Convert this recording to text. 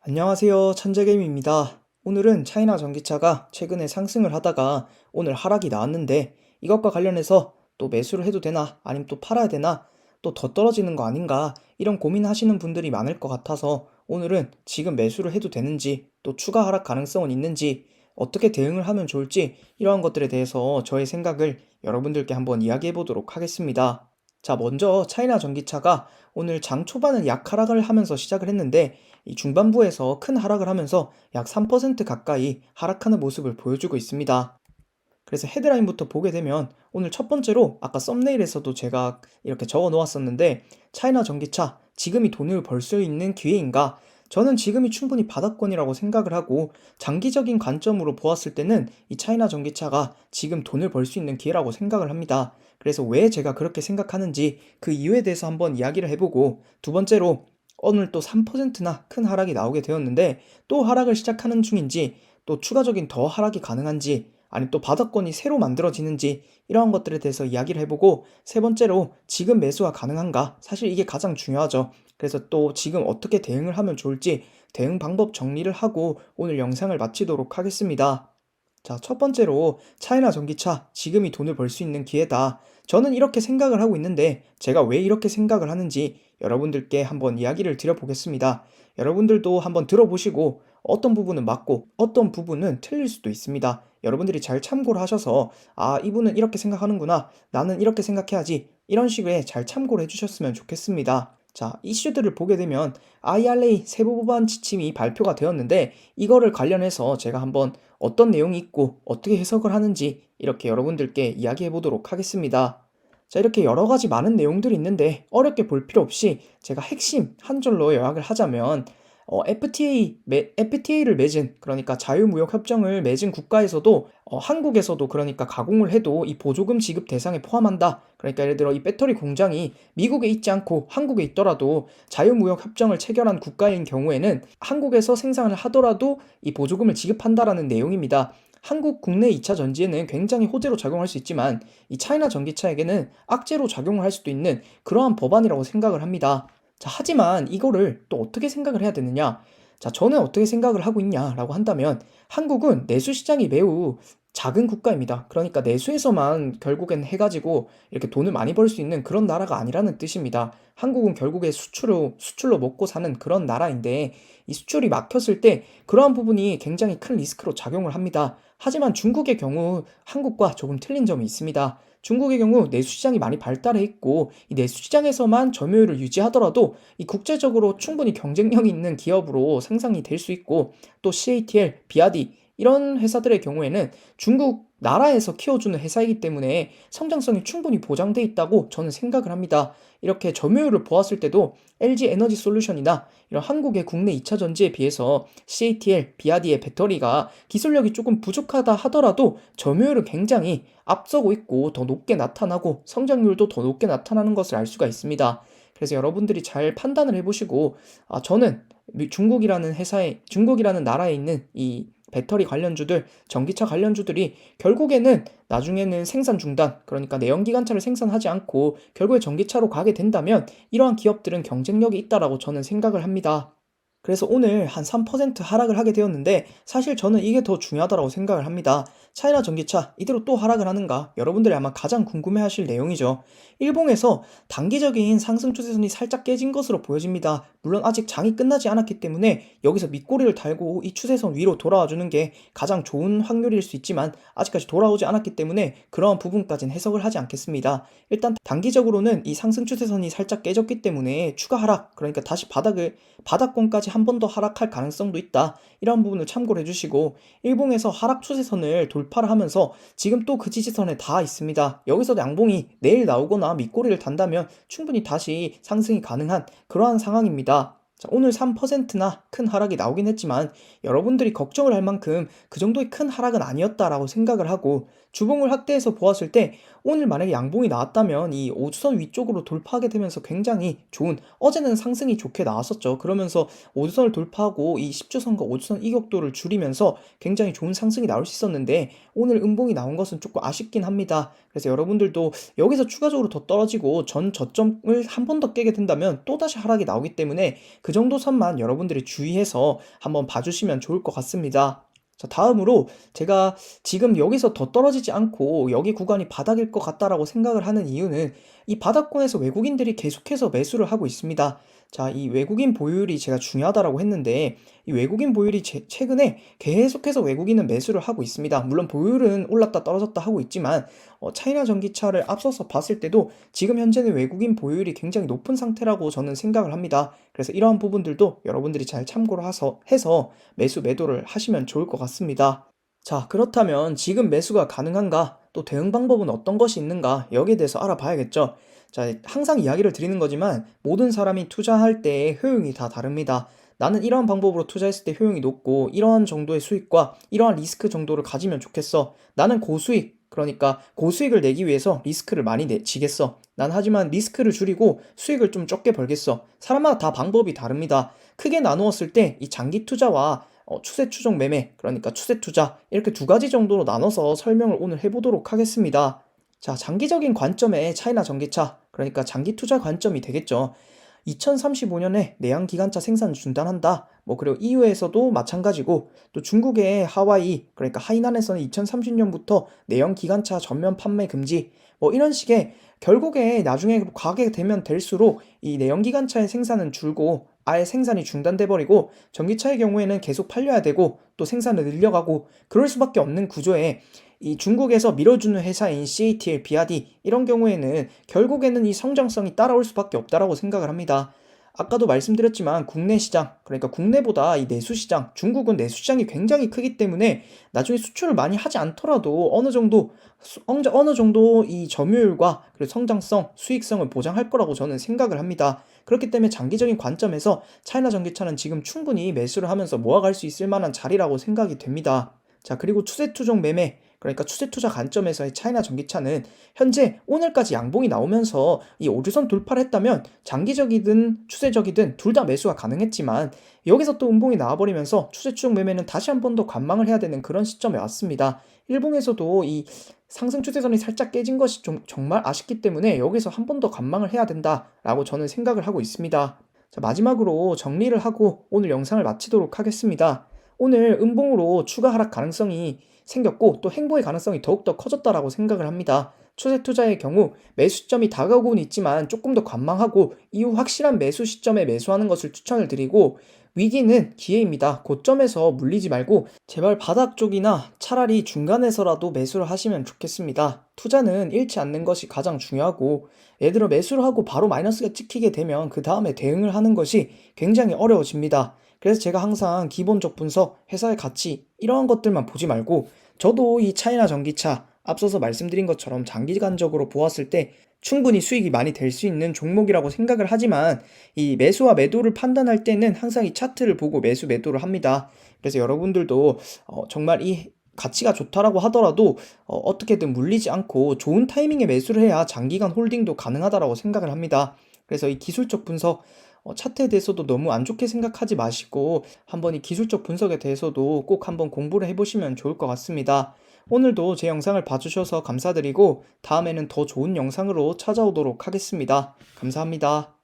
안녕하세요. 천재개미입니다. 오늘은 차이나 전기차가 최근에 상승을 하다가 오늘 하락이 나왔는데 이것과 관련해서 또 매수를 해도 되나 아니면 또 팔아야 되나 또 더 떨어지는 거 아닌가 이런 고민하시는 분들이 많을 것 같아서 오늘은 지금 매수를 해도 되는지 또 추가 하락 가능성은 있는지 어떻게 대응을 하면 좋을지 이러한 것들에 대해서 저의 생각을 여러분들께 한번 이야기해 보도록 하겠습니다. 자, 먼저 차이나 전기차가 오늘 장 초반은 약 하락을 하면서 시작을 했는데 이 중반부에서 큰 하락을 하면서 약 3% 가까이 하락하는 모습을 보여주고 있습니다. 그래서 헤드라인부터 보게 되면 오늘 첫 번째로 아까 썸네일에서도 제가 이렇게 적어 놓았었는데 차이나 전기차 지금이 돈을 벌 수 있는 기회인가? 저는 지금이 충분히 바닥권이라고 생각을 하고 장기적인 관점으로 보았을 때는 이 차이나 전기차가 지금 돈을 벌 수 있는 기회라고 생각을 합니다. 그래서 왜 제가 그렇게 생각하는지 그 이유에 대해서 한번 이야기를 해보고 두 번째로 오늘 또 3%나 큰 하락이 나오게 되었는데 또 하락을 시작하는 중인지 또 추가적인 더 하락이 가능한지 아니면 또 바닥권이 새로 만들어지는지 이러한 것들에 대해서 이야기를 해보고 세 번째로 지금 매수가 가능한가? 사실 이게 가장 중요하죠. 그래서 또 지금 어떻게 대응을 하면 좋을지 대응 방법 정리를 하고 오늘 영상을 마치도록 하겠습니다. 자, 첫 번째로 차이나 전기차 지금이 돈을 벌 수 있는 기회다. 저는 이렇게 생각을 하고 있는데 제가 왜 이렇게 생각을 하는지 여러분들께 한번 이야기를 드려보겠습니다. 여러분들도 한번 들어보시고 어떤 부분은 맞고 어떤 부분은 틀릴 수도 있습니다. 여러분들이 잘 참고를 하셔서 아, 이분은 이렇게 생각하는구나. 나는 이렇게 생각해야지. 이런 식의 잘 참고를 해주셨으면 좋겠습니다. 자, 이슈들을 보게 되면 IRA 세부 법안 지침이 발표가 되었는데 이거를 관련해서 제가 한번 어떤 내용이 있고 어떻게 해석을 하는지 이렇게 여러분들께 이야기해 보도록 하겠습니다. 자, 이렇게 여러 가지 많은 내용들이 있는데 어렵게 볼 필요 없이 제가 핵심 한 줄로 요약을 하자면 FTA를 맺은 그러니까 자유무역협정을 맺은 국가에서도 한국에서도 그러니까 가공을 해도 이 보조금 지급 대상에 포함한다. 그러니까 예를 들어 이 배터리 공장이 미국에 있지 않고 한국에 있더라도 자유무역협정을 체결한 국가인 경우에는 한국에서 생산을 하더라도 이 보조금을 지급한다라는 내용입니다. 한국 국내 2차 전지에는 굉장히 호재로 작용할 수 있지만 이 차이나 전기차에게는 악재로 작용을 할 수도 있는 그러한 법안이라고 생각을 합니다. 자, 하지만 이거를 또 어떻게 생각을 해야 되느냐? 자, 저는 어떻게 생각을 하고 있냐라고 한다면 한국은 내수 시장이 매우 작은 국가입니다. 그러니까 내수에서만 결국엔 해가지고 이렇게 돈을 많이 벌 수 있는 그런 나라가 아니라는 뜻입니다. 한국은 결국에 수출로 먹고 사는 그런 나라인데 이 수출이 막혔을 때 그러한 부분이 굉장히 큰 리스크로 작용을 합니다. 하지만 중국의 경우 한국과 조금 틀린 점이 있습니다. 중국의 경우 내수시장이 많이 발달해 있고 이 내수시장에서만 점유율을 유지하더라도 이 국제적으로 충분히 경쟁력이 있는 기업으로 상상이 될 수 있고 또 CATL, 비아디 이런 회사들의 경우에는 중국 나라에서 키워주는 회사이기 때문에 성장성이 충분히 보장돼 있다고 저는 생각을 합니다. 이렇게 점유율을 보았을 때도 LG 에너지 솔루션이나 이런 한국의 국내 2차 전지에 비해서 CATL, 비아디의 배터리가 기술력이 조금 부족하다 하더라도 점유율은 굉장히 앞서고 있고 더 높게 나타나고 성장률도 더 높게 나타나는 것을 알 수가 있습니다. 그래서 여러분들이 잘 판단을 해보시고 저는 중국이라는 나라에 있는 이 배터리 관련주들, 전기차 관련주들이 결국에는 나중에는 생산 중단, 그러니까 내연기관차를 생산하지 않고 결국에 전기차로 가게 된다면 이러한 기업들은 경쟁력이 있다라고 저는 생각을 합니다. 그래서 오늘 한 3% 하락을 하게 되었는데 사실 저는 이게 더 중요하다고 생각을 합니다. 차이나 전기차 이대로 또 하락을 하는가? 여러분들이 아마 가장 궁금해하실 내용이죠. 일봉에서 단기적인 상승 추세선이 살짝 깨진 것으로 보여집니다. 물론 아직 장이 끝나지 않았기 때문에 여기서 밑꼬리를 달고 이 추세선 위로 돌아와 주는 게 가장 좋은 확률일 수 있지만 아직까지 돌아오지 않았기 때문에 그러한 부분까지는 해석을 하지 않겠습니다. 일단 단기적으로는 이 상승 추세선이 살짝 깨졌기 때문에 추가 하락, 그러니까 다시 바닥권까지 한 번 더 하락할 가능성도 있다. 이런 부분을 참고를 해주시고 일봉에서 하락 추세선을 돌파를 하면서 지금 또 그 지지선에 닿아 있습니다. 여기서 양봉이 내일 나오거나 밑꼬리를 단다면 충분히 다시 상승이 가능한 그러한 상황입니다. 자, 오늘 3%나 큰 하락이 나오긴 했지만 여러분들이 걱정을 할 만큼 그 정도의 큰 하락은 아니었다라고 생각을 하고 주봉을 확대해서 보았을 때 오늘 만약에 양봉이 나왔다면 이 5주선 위쪽으로 돌파하게 되면서 굉장히 좋은, 어제는 상승이 좋게 나왔었죠. 그러면서 5주선을 돌파하고 이 10주선과 5주선 이격도를 줄이면서 굉장히 좋은 상승이 나올 수 있었는데 오늘 음봉이 나온 것은 조금 아쉽긴 합니다. 그래서 여러분들도 여기서 추가적으로 더 떨어지고 전 저점을 한 번 더 깨게 된다면 또다시 하락이 나오기 때문에 그 정도 선만 여러분들이 주의해서 한번 봐주시면 좋을 것 같습니다. 자, 다음으로 제가 지금 여기서 더 떨어지지 않고 여기 구간이 바닥일 것 같다라고 생각을 하는 이유는 이 바닥권에서 외국인들이 계속해서 매수를 하고 있습니다. 자, 이 외국인 보유율이 제가 중요하다라고 했는데 이 외국인 보유율이 최근에 계속해서 외국인은 매수를 하고 있습니다. 물론 보유율은 올랐다 떨어졌다 하고 있지만 차이나 전기차를 앞서서 봤을 때도 지금 현재는 외국인 보유율이 굉장히 높은 상태라고 저는 생각을 합니다. 그래서 이러한 부분들도 여러분들이 잘 참고를 해서 매수 매도를 하시면 좋을 것 같습니다. 자, 그렇다면 지금 매수가 가능한가? 또 대응 방법은 어떤 것이 있는가? 여기에 대해서 알아봐야겠죠. 자, 항상 이야기를 드리는 거지만 모든 사람이 투자할 때의 효용이 다 다릅니다. 나는 이러한 방법으로 투자했을 때 효용이 높고 이러한 정도의 수익과 이러한 리스크 정도를 가지면 좋겠어. 나는 고수익, 그러니까 고수익을 내기 위해서 리스크를 많이 지겠어. 난 하지만 리스크를 줄이고 수익을 좀 적게 벌겠어. 사람마다 다 방법이 다릅니다. 크게 나누었을 때 이 장기 투자와 추세 추종 매매, 그러니까 추세 투자, 이렇게 두 가지 정도로 나눠서 설명을 오늘 해보도록 하겠습니다. 자, 장기적인 관점의 차이나 전기차, 그러니까 장기 투자 관점이 되겠죠. 2035년에 내연기관차 생산 중단한다. 그리고 EU에서도 마찬가지고, 또 중국의 하와이, 그러니까 하이난에서는 2030년부터 내연기관차 전면 판매 금지, 이런 식의 결국에 나중에 가게 되면 될수록 이 내연기관차의 생산은 줄고 아예 생산이 중단돼 버리고 전기차의 경우에는 계속 팔려야 되고 또 생산을 늘려가고 그럴 수밖에 없는 구조에 이 중국에서 밀어주는 회사인 CATL, 비아디 이런 경우에는 결국에는 이 성장성이 따라올 수밖에 없다라고 생각을 합니다. 아까도 말씀드렸지만 국내 시장, 그러니까 국내보다 이 내수 시장, 중국은 내수 시장이 굉장히 크기 때문에 나중에 수출을 많이 하지 않더라도 어느 정도 이 점유율과 그리고 성장성, 수익성을 보장할 거라고 저는 생각을 합니다. 그렇기 때문에 장기적인 관점에서 차이나 전기차는 지금 충분히 매수를 하면서 모아갈 수 있을 만한 자리라고 생각이 됩니다. 자, 그리고 추세 투종 매매, 그러니까 추세 투자 관점에서의 차이나 전기차는 현재 오늘까지 양봉이 나오면서 이 5주선 돌파를 했다면 장기적이든 추세적이든 둘 다 매수가 가능했지만 여기서 또 음봉이 나와버리면서 추세 추종 매매는 다시 한 번 더 관망을 해야 되는 그런 시점에 왔습니다. 일봉에서도 이 상승 추세선이 살짝 깨진 것이 좀 정말 아쉽기 때문에 여기서 한 번 더 관망을 해야 된다라고 저는 생각을 하고 있습니다. 자, 마지막으로 정리를 하고 오늘 영상을 마치도록 하겠습니다. 오늘 음봉으로 추가 하락 가능성이 생겼고 또 행보의 가능성이 더욱더 커졌다라고 생각을 합니다. 추세 투자의 경우 매수 시점이 다가오고는 있지만 조금 더 관망하고 이후 확실한 매수 시점에 매수하는 것을 추천을 드리고 위기는 기회입니다. 고점에서 물리지 말고 제발 바닥 쪽이나 차라리 중간에서라도 매수를 하시면 좋겠습니다. 투자는 잃지 않는 것이 가장 중요하고 예를 들어 매수를 하고 바로 마이너스가 찍히게 되면 그 다음에 대응을 하는 것이 굉장히 어려워집니다. 그래서 제가 항상 기본적 분석, 회사의 가치 이러한 것들만 보지 말고 저도 이 차이나 전기차 앞서서 말씀드린 것처럼 장기간적으로 보았을 때 충분히 수익이 많이 될 수 있는 종목이라고 생각을 하지만 이 매수와 매도를 판단할 때는 항상 이 차트를 보고 매수 매도를 합니다. 그래서 여러분들도 정말 이 가치가 좋다라고 하더라도 어떻게든 물리지 않고 좋은 타이밍에 매수를 해야 장기간 홀딩도 가능하다라고 생각을 합니다. 그래서 이 기술적 분석 차트에 대해서도 너무 안 좋게 생각하지 마시고 한번 이 기술적 분석에 대해서도 꼭 한번 공부를 해보시면 좋을 것 같습니다. 오늘도 제 영상을 봐주셔서 감사드리고 다음에는 더 좋은 영상으로 찾아오도록 하겠습니다. 감사합니다.